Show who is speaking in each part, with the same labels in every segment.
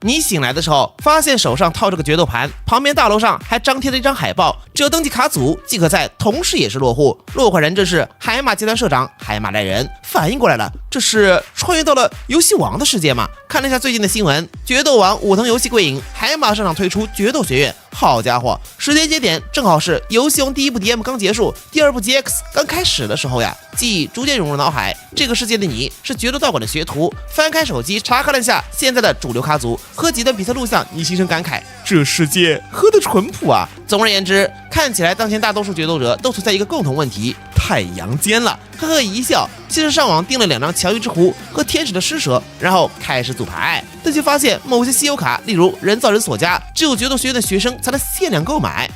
Speaker 1: 你醒来的时候，发现手上套着个决斗盘，旁边大楼上还张贴了一张海报，只要登记卡组即可在同时也是落户。落款人正是海马集团社长海马来人。反应过来了，这是穿越到了游戏王的世界吗？看了一下最近的新闻，决斗王武藤游戏归隐，海马社长推出决斗学院。好家伙，时间节点正好是游戏王第一部 DM 刚结束，第二部 GX 刚开始的时候呀，记忆逐渐涌入脑海。这个世界的你是决斗道馆的学徒，翻开手机查看了一下现在的主流卡组和几段比赛录像，你心生感慨，这世界何等淳朴啊！总而言之，看起来当前大多数决斗者都存在一个共同问题，太阳间了。呵呵一笑，接着上网订了2张乔伊之狐和天使的施舍，然后开始组牌，但却发现某些稀有卡，例如人造人锁家，只有决斗学院的学生才能限量购买。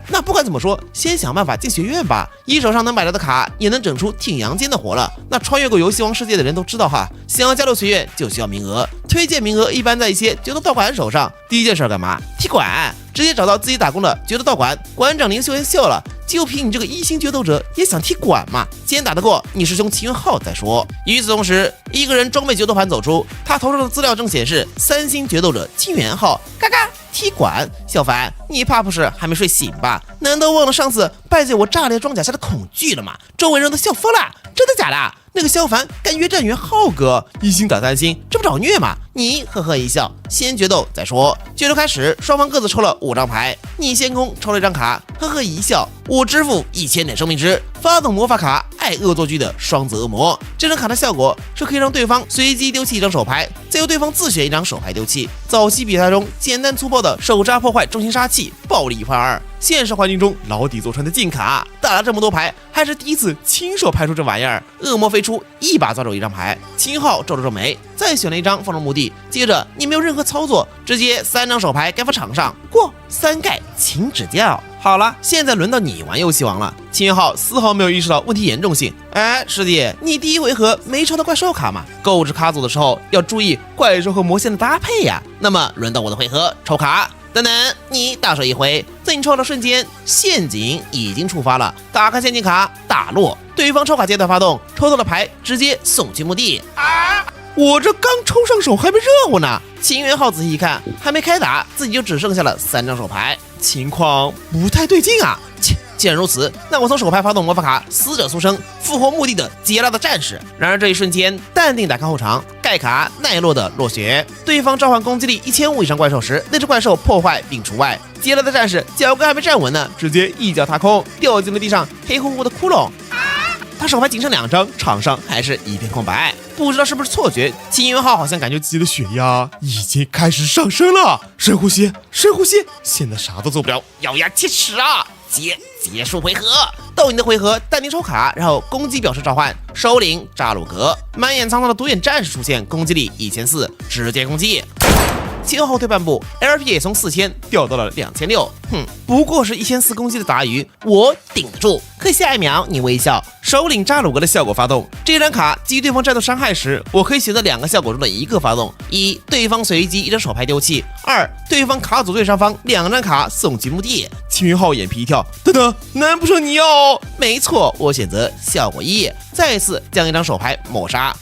Speaker 1: 那不管怎么说，先想办法进学院吧。一手上能买到的卡，也能整出挺阳间的活了。那穿越过游戏王世界的人都知道哈，想要加入学院就需要名额，推荐名额一般在一些决斗道馆手上。第一件事干嘛？踢馆，直接找到自己打工的决斗道馆馆长林秀妍笑了。就凭你这个1星决斗者也想踢馆吗？先打得过你师兄齐元浩再说。与此同时，一个人装备决斗盘走出，他头上的资料正显示3星决斗者齐元浩。嘎嘎，踢馆！小凡，你怕不是还没睡醒吧？难道忘了上次败在我炸裂装甲下的恐惧了吗？周围人都笑疯了，真的假的？那个萧凡敢约战元浩哥，1星打3星，这不找虐吗？你呵呵一笑，先决斗再说。决斗开始，双方各自抽了5张牌，你先空抽了1张卡，呵呵一笑，我支付1000点生命值，发动魔法卡爱恶作剧的双子恶魔。这张卡的效果是可以让对方随机丢弃1张手牌，再由对方自选1张手牌丢弃。早期比赛中简单粗暴的手扎破坏重型杀器，暴力1换2。现实环境中牢底坐穿的禁卡，打了这么多牌，还是第一次亲手拍出这玩意儿。恶魔飞出，一把抓走1张牌，秦昊皱了皱眉，再选了1张放入墓地。接着你没有任何操作，直接3张手牌盖放场上，过3盖，请指教。好了，现在轮到你玩游戏王了。秦元浩丝毫没有意识到问题严重性。哎，师弟，你第一回合没抽到怪兽卡吗？购置卡组的时候要注意怪兽和魔仙的搭配呀。那么轮到我的回合，抽卡。等等，你大手一挥，在你抽的瞬间，陷阱已经触发了。打开陷阱卡，打落，对方抽卡阶段发动，抽到了牌直接送去墓地。我这刚抽上手还没热乎呢。秦元浩仔细一看，还没开打，自己就只剩下了3张手牌，情况不太对劲啊。既然如此，那我从手牌发动魔法卡死者苏生，复活墓地的杰拉的战士。然而这一瞬间，淡定打开后场，盖卡奈落的落雪。对方召唤攻击力1500以上怪兽时，那只怪兽破坏并除外。杰拉的战士脚跟还没站稳呢，直接一脚踏空，掉进了地上黑乎乎的窟窿。他手牌仅剩2张，场上还是一片空白。不知道是不是错觉，秦元浩好像感觉自己的血压已经开始上升了。深呼吸，深呼吸，现在啥都做不了，咬牙切齿啊！结束回合，到你的回合，淡定抽卡，然后攻击表示召唤首领扎鲁格，满眼苍苍的独眼战士出现，攻击力1400，直接攻击。前后退半步 ，LP 也从4000掉到了2600。不过是1400攻击的杂鱼，我顶得住。可下一秒你微笑，首领扎鲁格的效果发动。这张卡基于对方战斗伤害时，我可以选择2个效果中的1个发动：一，对方随机1张手牌丢弃；二，对方卡组最上方2张卡送进墓地。秦元浩眼皮一跳，等等，难不成你要？没错，我选择效果1，再次将1张手牌抹杀。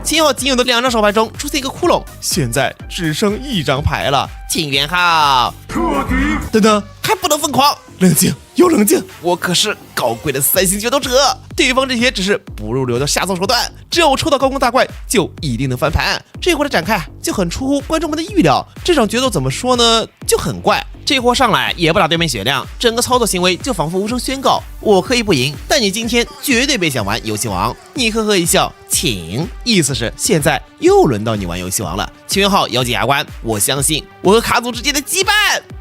Speaker 1: 秦昊仅有的2张手牌中出现一个窟窿，现在只剩1张牌了。秦元浩，彻底！等等，还不能疯狂，冷静，有冷静！我可是高贵的3星决斗者，对方这些只是不入流的下作手段，只要我抽到高攻大怪，就一定能翻盘。这回的展开就很出乎观众们的预料，这场决斗怎么说呢，就很怪。这货上来也不打对面血量，整个操作行为就仿佛无声宣告：我可以不赢，但你今天绝对别想玩游戏王。你呵呵一笑，请，意思是现在又轮到你玩游戏王了。秦元浩咬紧牙关，我相信我和卡组之间的羁绊。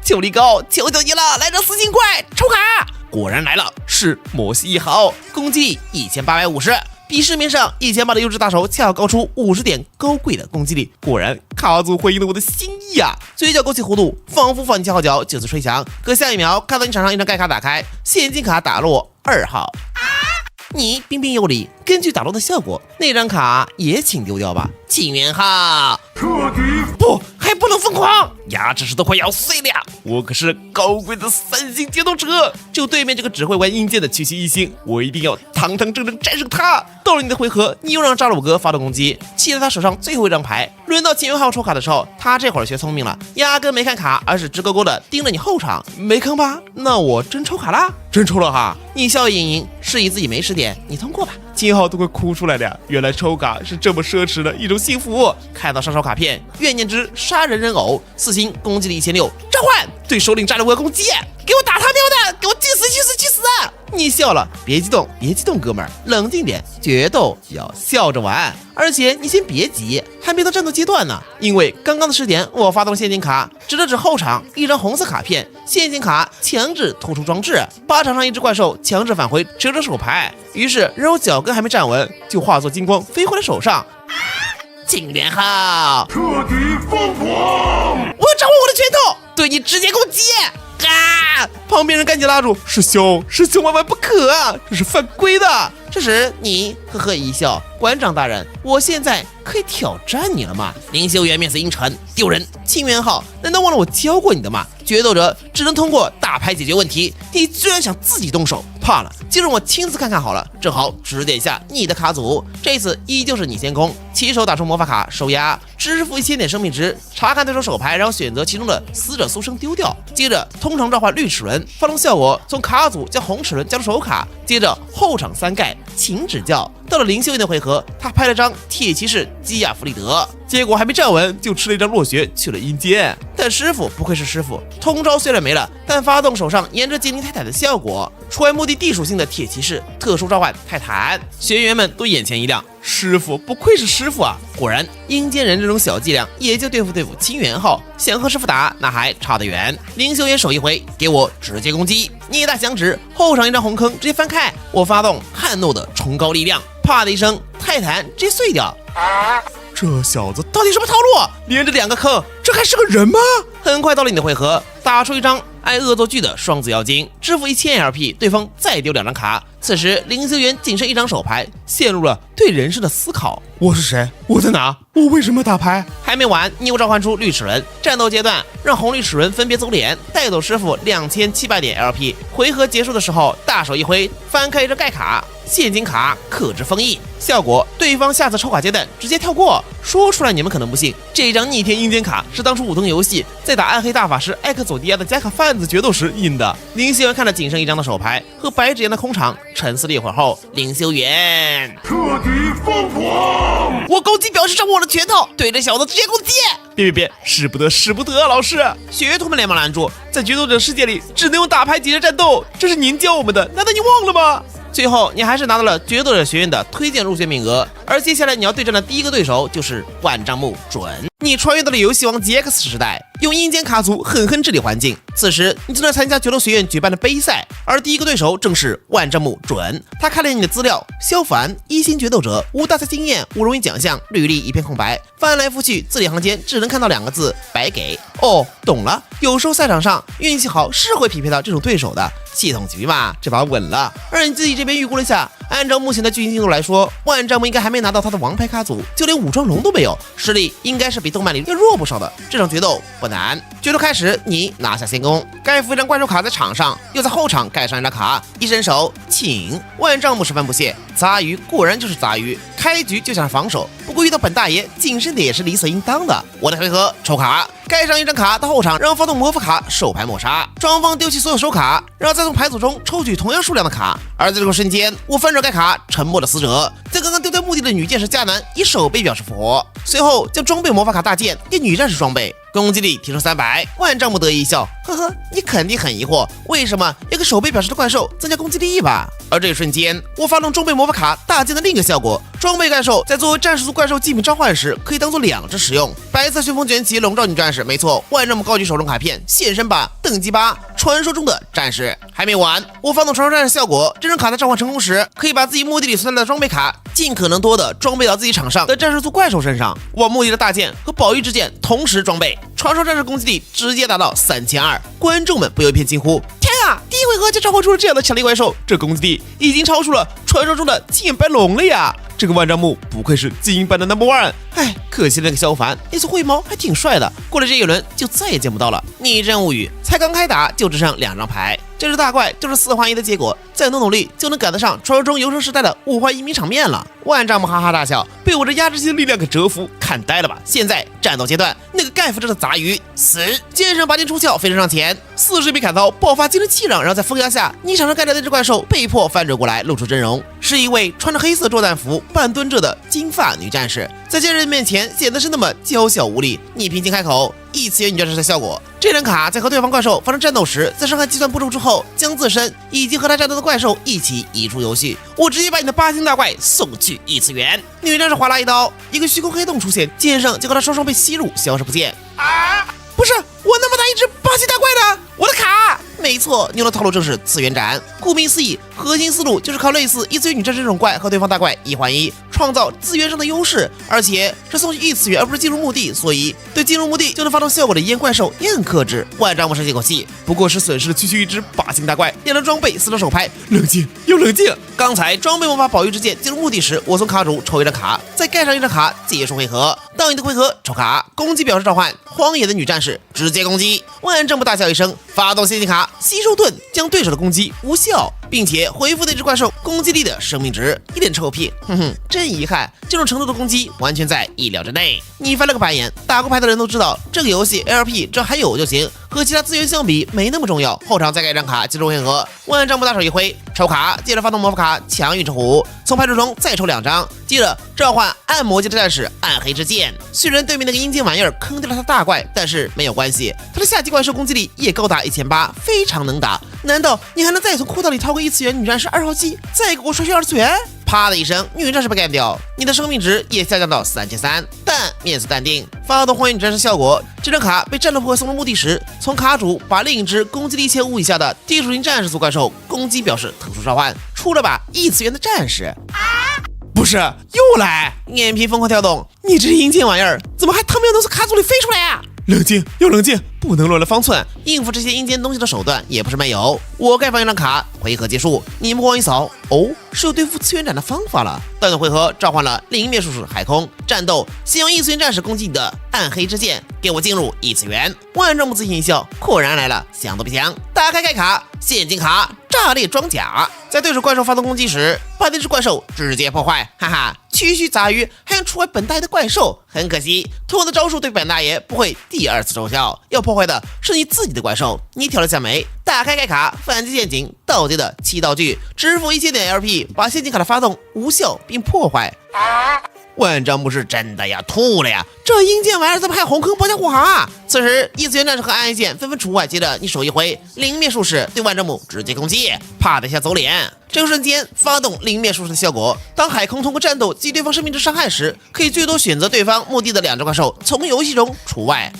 Speaker 1: 求力高，求求你了，来张4星怪，抽卡！果然来了，是摩西1号，攻击力1850。比市面上1000把的优质大手恰好高出50点，高贵的攻击力，果然卡组回应了我的心意啊！嘴角勾起弧度，仿佛反击号角就此吹响。可下一秒，看到你场上1张盖卡打开，现金卡打落2号。你彬彬有礼，根据打落的效果，那张卡也请丢掉吧。秦元浩，彻底不，还不能疯狂！牙齿都快咬碎了呀！我可是高贵的3星决斗者，就对面这个只会玩阴间的区区1星，我一定要堂堂正正战胜他。到了你的回合，你又让扎鲁格发动攻击，弃了他手上最后一张牌。轮到秦元浩抽卡的时候，他这会儿学聪明了，压根没看卡，而是直勾勾的盯着你后场。没坑吧？那我真抽卡啦！真抽了哈！你笑意盈盈，示意自己没失点，你通过吧。秦元浩都快哭出来了，原来抽卡是这么奢侈的一种幸福。看到上手卡片，怨念之杀人人偶4星，攻击力1600，召唤对首领扎鲁格攻击，给我打他喵的，给我去死去死去死！你笑了，别激动，别激动，哥们儿，冷静点，决斗要笑着玩。而且你先别急，还没到战斗阶段呢。因为刚刚的试点，我发动了陷阱卡，指了指后场一张红色卡片，陷阱卡强制突出装置，把场上一只怪兽强制返回持有者手牌。于是人偶脚跟还没站稳，就化作金光飞回了手上。秦元浩
Speaker 2: 彻底疯狂！
Speaker 1: 我掌握我的拳头，对你直接攻击！啊！旁边人赶紧拉住，师兄万万不可啊，这是犯规的。这时你呵呵一笑，馆长大人，我现在可以挑战你了吗？林修元面色阴沉，丢人。秦元浩，难道忘了我教过你的吗？决斗者只能通过大牌解决问题，你居然想自己动手，怕了，就让我亲自看看好了，正好指点一下你的卡组。这次依旧是你先攻，起手打出魔法卡收押，支付1000点生命值，查看对手手牌，然后选择其中的死者苏生丢掉，接着通常召唤绿齿轮，发动效果，从卡组将红齿轮加入手卡，接着后场3盖请指教。到了林修元的回合，他拍了张铁骑士基亚弗利德，结果还没站稳就吃了一张落穴去了阴间。但师傅不愧是师傅，通招虽然没了，但发动手上沿着精灵泰坦的效果，出目的地属性的铁骑士特殊召唤泰坦，学员们都眼前一亮，师傅不愧是师傅啊！果然阴间人这种小伎俩也就对付秦元浩，想和师傅打那还差得远。林修元手一挥，给我直接攻击，捏大响指，后场一张红坑直接翻开，我发动悍怒的崇高力量，啪的一声，泰坦直接碎掉。这小子到底什么套路？连着2个坑，这还是个人吗？很快到了你的回合，打出一张爱恶作剧的双子妖精，支付1000 LP， 对方再丢2张卡。此时林修元仅剩1张手牌，陷入了对人生的思考。我是谁？我在哪？我为什么打牌？还没完，你又召唤出绿齿轮，战斗阶段让红绿齿轮分别走脸，带走师傅2700点 LP。回合结束的时候，大手一挥，翻开一张盖卡，陷阱卡克制封印，效果对方下次抽卡阶段直接跳过。说出来你们可能不信，这张逆天阴间卡是当初武藤游戏在打暗黑大法师艾克佐迪亚的加卡贩子决斗时印的。林修元看了仅剩1张的手牌和白纸一样的空场，沉思了一会儿后，林修元
Speaker 2: 彻底疯狂！
Speaker 1: 我攻击表示掌握我的拳头，对着小子直接攻击！别，使不得啊，老师！学徒们连忙拦住，在决斗者世界里只能用打牌解决战斗，这是您教我们的，难道你忘了吗？最后你还是拿到了决斗者学院的推荐入学名额，而接下来你要对战的第一个对手就是万丈木准。你穿越到了游戏王 GX 时代，用阴间卡组狠狠治理环境。此时你正在参加决斗学院举办的杯赛，而第一个对手正是万丈木准。他看了你的资料，萧凡1星决斗者，无大赛经验，无荣誉奖项，履历一片空白，翻来覆去字里行间只能看到2个字：白给。哦，懂了，有时候赛场上运气好是会匹配到这种对手的。系统局嘛，这把稳了。而你自己这边预估了一下，按照目前的剧情进度来说，万丈木应该还没拿到他的王牌卡组，就连武装龙都没有，实力应该是比动漫里要弱不少的。这场决斗不难，决斗开始，你拿下先攻，盖付一张怪兽卡在场上，又在后场盖上一张卡，一伸手请。万丈木十分不屑，杂鱼果然就是杂鱼，开局就想防守，不过遇到本大爷，谨慎点也是理所应当的。我的回合抽卡，盖上一张卡到后场，然后发动魔法卡手牌抹杀，双方丢弃所有手卡，然后再从牌组中抽取同样数量的卡。而在这个瞬间，我翻转盖卡沉默的死者，在刚刚丢掉墓地的女剑士迦南以手背表示复活，随后将装备魔法卡大剑给女战士装备，攻击力提升300。万丈木得意一笑，呵呵，你肯定很疑惑，为什么要给手背表示的怪兽增加攻击力吧？而这一瞬间，我发动装备魔法卡大剑的另一个效果，装备怪兽在作为战士族怪兽祭品召唤时，可以当做2只使用。白色旋风卷起笼罩女战士，没错，万丈木高举手中卡片，现身吧，等级8，传说中的战士。还没完，我发动传说战士效果，这张卡在召唤成功时，可以把自己墓地里存在的装备卡尽可能多的装备到自己场上的战士族怪兽身上。我墓地的大剑和宝玉之剑同时装备，传说战士攻击力直接达到3200。观众们不由一片惊呼：天呀，第一回合就召唤出了这样的强力怪兽，这攻击力已经超出了传说中的剑白龙了呀！这个万丈木不愧是精英版的 No.1， 哎，可惜那个萧凡那撮灰毛还挺帅的，过了这一轮就再也见不到了。逆阵物语才刚开打就只剩2张牌，这只大怪就是4换1的结果，再努力就能赶得上传说中游神时代的5换1名场面了。万丈木哈哈大笑，被我这压制性的力量给折服，看呆了吧？现在战斗阶段，那个盖夫这的杂鱼死，剑圣拔剑出鞘，飞身上前，40米砍刀爆发惊人气壤，然后在风压下，逆场上盖的那只怪兽被迫翻转过来，露出真容，是一位穿着黑色作战服、半蹲着的金发女战士，在剑人面前显得是那么娇小无力。你平静开口，异次元女战士的效果。这张卡在和对方怪兽发生战斗时，在伤害计算步骤之后，将自身以及和他战斗的怪兽一起移出游戏。我直接把你的8星大怪送去异次元。女战士划拉一刀，一个虚空黑洞出现，剑圣就和他双双被吸入，消失不见。不是我那么大一只8星大怪呢？我的卡！没错，你用的套路正是次元斩。顾名思义，核心思路就是靠类似异次元女战士这种怪和对方大怪1换1，创造资源上的优势，而且是送去异次元而不是进入墓地，所以对进入墓地就能发动效果的烟怪兽也很克制。万丈木生气口气，不过是损失了区区一只8星大怪，2张装备，4张手牌，冷静又冷静。刚才装备魔法保育之剑进入墓地时，我从卡主抽一张卡，再盖上一张卡，结束回合。当你的回合抽卡，攻击表示召唤荒野的女战士，直接攻击。万丈木大笑一声，发动陷阱卡吸收盾，将对手的攻击无效，并且恢复那只怪兽攻击力的生命值。一脸臭屁，真遗憾，这种程度的攻击完全在意料之内。你翻了个白眼，打过牌的人都知道，这个游戏 LP 只要还有就行，和其他资源相比没那么重要。后场再盖一张卡结束回合。万丈木大手一挥，抽卡，接着发动魔法卡强运之虎，从牌组中再抽2张，接着召唤暗魔界的战士暗黑之剑。虽然对面那个阴间玩意儿坑掉了他大怪，但是没有关系，他的下级怪兽攻击力也高达1800，非常能打。难道你还能再从裤裆里掏个异次元女战士2号机，再给我刷新2次元？啪的一声，女战士被干掉，你的生命值也下降到3300，但面色淡定，发动荒野女战士效果。这张卡被战斗破坏送入墓地时，从卡主把另一只攻击力1500以下的地属性战士族怪兽攻击表示特殊召唤，出了把异次元的战士。不是又来，眼皮疯狂跳动，你这阴间玩意儿怎么还他妈能从卡组里飞出来啊？冷静又冷静，不能乱了方寸。应付这些阴间东西的手段也不是没有。我盖放一张卡，回合结束，你目光一扫，哦，是有对付次元斩的方法了。到你回合召唤了另一灭术士海空，战斗先用异次元战士攻击你的暗黑之剑，给我进入异次元。万丈木自信一笑，果然来了，想都别想，打开盖卡，陷阱卡，炸裂装甲。在对手怪兽发动攻击时，把那只怪兽直接破坏，哈哈，区区杂鱼还想出卖本大爷的怪兽，很可惜，同样的招数对本大爷不会第2次奏效，要破坏的是你自己的怪兽。你挑了下眉，打开盖卡，反击陷阱，倒接的7道具，支付1000点 LP， 把陷阱卡的发动无效并破坏。万丈木是真的呀，吐了呀！这阴间玩意儿怎么还红坑保驾护航啊？此时异次元战士和暗黑剑纷纷除外，接着你手一挥，灵灭术士对万丈木直接攻击，啪的一下走脸。这个瞬间发动灵灭术士的效果，当海空通过战斗击对方生命之伤害时，可以最多选择对方墓地的2只怪兽从游戏中除外。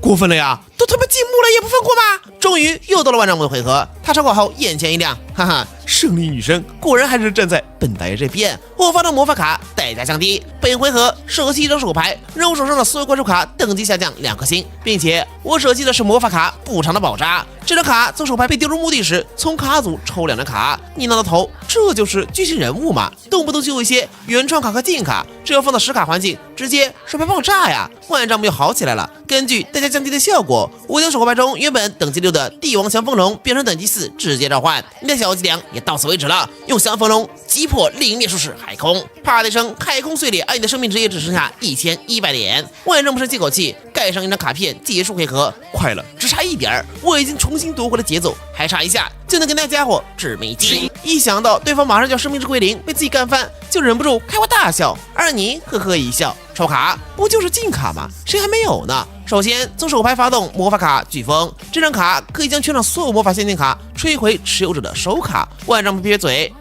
Speaker 1: 过分了呀！都他妈进墓了也不放过吗？终于又到了万丈木的回合，他烧烤后眼前一亮，哈哈，胜利女神果然还是站在本大爷这边。我发动魔法卡，代价降低，本回合舍弃1张手牌，让我手上的所有怪兽卡等级下降2颗星，并且我舍弃的是魔法卡补偿的爆炸。这张卡从手牌被丢入墓地时，从卡组抽2张卡，你挠挠头，这就是剧情人物嘛，动不动就有一些原创卡和禁卡，这要放到10卡环境，直接手牌爆炸呀！万丈木又好起来了，根据代价降低的效果，我将手牌中原本等级6的帝王降风龙变成等级4，直接召唤。你的小伎俩也到此为止了，用降风龙击破另灭术士海空，啪的一声，海空碎裂，而你的生命值也只剩下1100点。万丈木生气口气，盖上一张卡片，结束回合。快了，只差1点，我已经重新夺回了节奏，还差一下就能跟那家伙致命击。一想到对方马上就要生命值归零，被自己干翻，就忍不住开怀大笑。而你呵呵一笑，抽卡不就是禁卡吗？谁还没有呢？首先从手牌发动魔法卡飓风，这张卡可以将全场所有魔法陷阱卡摧毁持有者的手卡。万丈木撇撇嘴，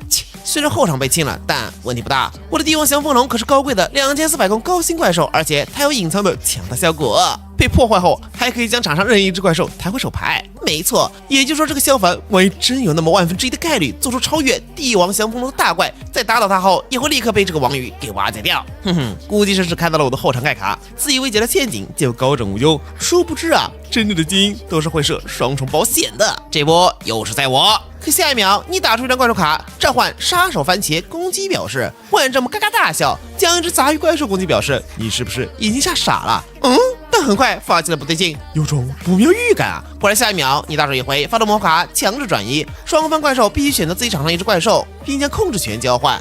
Speaker 1: 虽然后场被清了，但问题不大。我的帝王降风龙可是高贵的2400攻高星怪兽，而且它有隐藏的强大效果。佩被破坏后还可以将场上任意一只怪兽弹回手牌。没错，也就是说这个相反，万一真有那么1/1000的概率做出超越帝王降风龙的大怪，在打倒他后也会立刻被这个王宇给瓦解掉。估计是看到了我的后场盖卡，自以为解了陷阱就高枕无忧，殊不知啊，真正的精英都是会设双重保险的。这波又是在我。可下一秒，你打出一张怪兽卡，召唤杀手番茄攻击表示，万丈木嘎嘎大笑，将一只杂鱼怪兽攻击表示，你是不是已经吓傻了？但很快发现了不对劲，有种不妙预感啊！果然下一秒，你大手一挥，发动魔法强制转移，双方怪兽必须选择自己场上一只怪兽，并将控制权交换。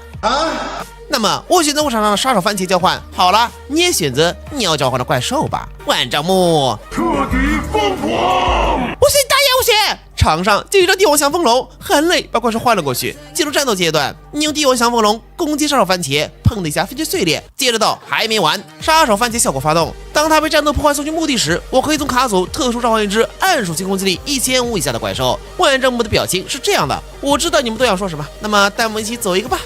Speaker 1: 那么我选择我场上的杀手番茄交换，好了，你也选择你要交换的怪兽吧。万丈木
Speaker 2: 彻底疯狂！
Speaker 1: 我选大爷，我选！场上就一张帝王降风龙，很累，把怪兽换了过去。进入战斗阶段，你用帝王降风龙攻击杀手番茄，砰的一下番茄碎裂。接着到还没完，杀手番茄效果发动，当它被战斗破坏送去墓地时，我可以从卡组特殊召唤一只暗属性攻击力1500以下的怪兽。万丈木的表情是这样的，我知道你们都想说什么，那么带我们一起走一个吧。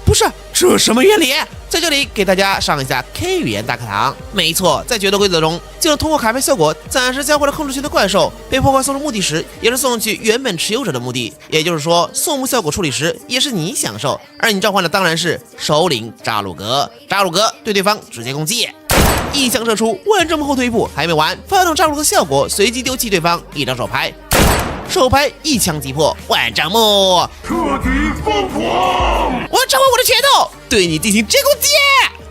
Speaker 1: 不是，这什么原理？在这里给大家上一下 K 语言大课堂。没错，在决斗规则中，就能通过卡牌效果暂时交换了控制权的怪兽，被破坏送入墓地时，也是送去原本持有者的墓地。也就是说，送墓效果处理时也是你享受，而你召唤的当然是首领扎鲁格。扎鲁格对对方直接攻击，一枪射出，万丈木后退一步，还没完，发动扎鲁格效果，随即丢弃对方一张手牌。手牌一枪击破，万丈木
Speaker 2: 彻底疯狂！
Speaker 1: 我要召唤我的拳头，对你进行直攻击！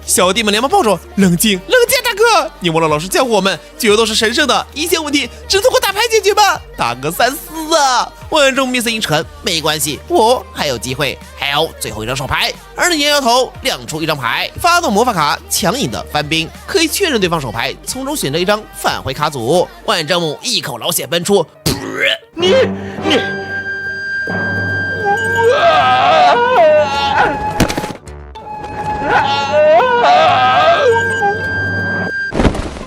Speaker 1: 小弟们连忙抱住，冷静，冷静，大哥！你忘了老师教过我们，决斗是神圣的，一切问题只通过打牌解决吧？大哥三思啊！万众面色阴沉，没关系，我还有机会，还有最后一张手牌。而你摇摇头，亮出一张牌，发动魔法卡，强引的翻兵，可以确认对方手牌，从中选择一张返回卡组。万丈木一口老血奔出，
Speaker 2: 你。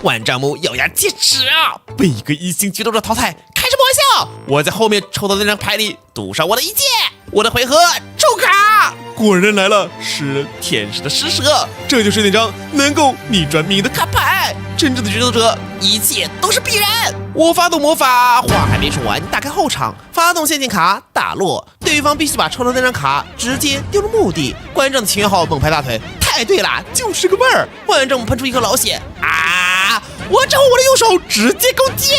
Speaker 1: 万丈木咬牙切齿啊！被一个一星决斗者淘汰，开什么玩笑？我在后面抽到的那张牌里赌上我的一剑，我的回合抽卡，果然来了，是天使的施舍，这就是那张能够逆转命运的卡牌。真正的决斗者，一切都是必然。我发动魔法，话还没说完，打开后场，发动陷阱卡打落，对方必须把抽到那张卡直接丢入墓地。观众的情绪号猛拍大腿，太对了，就是个味儿。万丈木喷出一口老血啊！我召唤我的右手直接攻击。